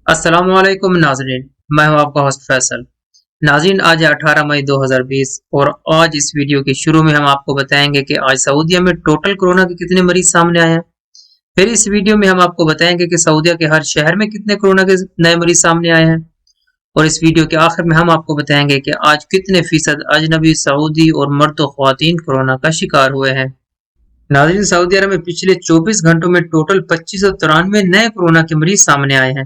السلام علیکم ناظرین، میں ہوں آپ کا ہوسٹ فیصل۔ ناظرین، آج ہے 18 مئی 2020 اور آج اس ویڈیو کے شروع میں ہم آپ کو بتائیں گے کہ آج سعودیہ میں ٹوٹل کورونا کے کتنے مریض سامنے آئے ہیں۔ پھر اس ویڈیو میں ہم آپ کو بتائیں گے کہ سعودیہ کے ہر شہر میں کتنے کورونا کے نئے مریض سامنے آئے ہیں، اور اس ویڈیو کے آخر میں ہم آپ کو بتائیں گے کہ آج کتنے فیصد اجنبی، سعودی اور مرد و خواتین کورونا کا شکار ہوئے ہیں۔ ناظرین، سعودی عرب میں پچھلے 24 گھنٹوں میں ٹوٹل 2593 نئے کورونا کے مریض سامنے آئے ہیں۔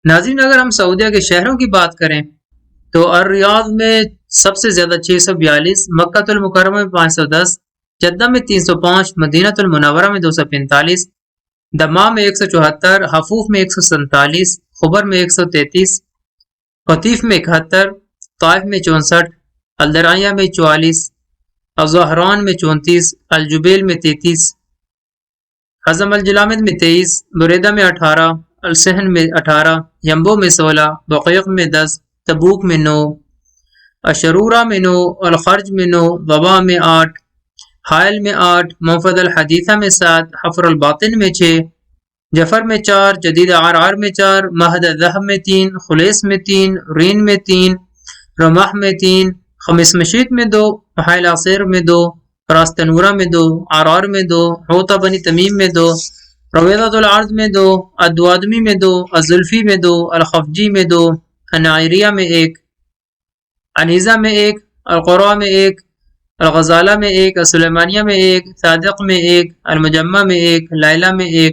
ناظرین، اگر ہم سعودیہ کے شہروں کی بات کریں تو الریاض میں سب سے زیادہ 642، مکہ المکرمہ میں 510، جدہ میں 305، مدینہ المنورہ میں 245، دمام میں 174، حفوف میں 147، خبر میں 133، قطیف میں 71، طائف میں 64، الدرعیہ میں 44، الزہران میں 34، الجبیل میں 33، حزم الجلامد میں 23، بریدہ میں 18، السہن میں 18، یمبو میں 16، بقیق میں 10، تبوک میں 9، اشرورہ میں 9، الخرج میں 9، وبا میں 8، حائل میں 8، منفذ الحدیثہ میں 7، حفر الباطن میں 6، جفر میں 4، جدید عرعر میں 4، مہد الذہب میں 3، خلیص میں 3، رین میں 3، رمح میں 3، خمس مشیط میں 2، حائل عصیر میں 2، راس تنورہ میں 2، عرعر میں 2، حوطہ بنی تمیم میں 2، رویضۃ العرض میں 2، الدوادمی میں 2، الزلفی میں 2، الخفجی میں 2، النائریہ میں 1، عنیزہ میں 1، القرا میں 1، الغزالہ میں 1، السلیمانیہ میں 1، صادق میں 1، المجمع میں 1، لائلہ میں 1،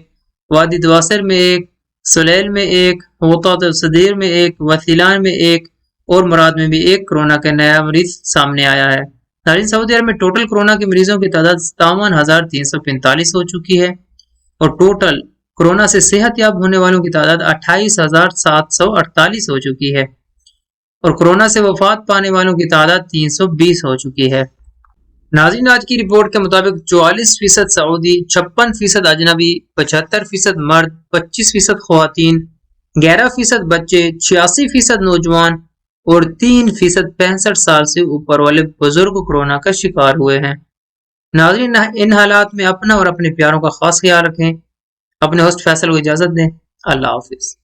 وادی دواسر میں 1، سلیل میں 1، حوطہ الصدیر میں 1، وسیلان میں 1 اور مراد میں بھی 1 کورونا کا نیا مریض سامنے آیا ہے۔ ناظرین، سعودی عرب میں ٹوٹل کورونا کے مریضوں کی تعداد 57,345 ہو چکی ہے اور ٹوٹل کورونا سے صحت یاب ہونے والوں کی تعداد 28,748 ہو چکی ہے اور کورونا سے وفات پانے والوں کی تعداد 320 ہو چکی ہے۔ ناظرین، آج کی رپورٹ کے مطابق 44% سعودی، 56% اجنبی، 75% مرد، 25% خواتین، 11% بچے، 86% نوجوان اور 3% 65 سال سے اوپر والے بزرگ کورونا کا شکار ہوئے ہیں۔ ناظرین، ان حالات میں اپنا اور اپنے پیاروں کا خاص خیال رکھیں۔ اپنے ہوسٹ فیصل کو اجازت دیں۔ اللہ حافظ۔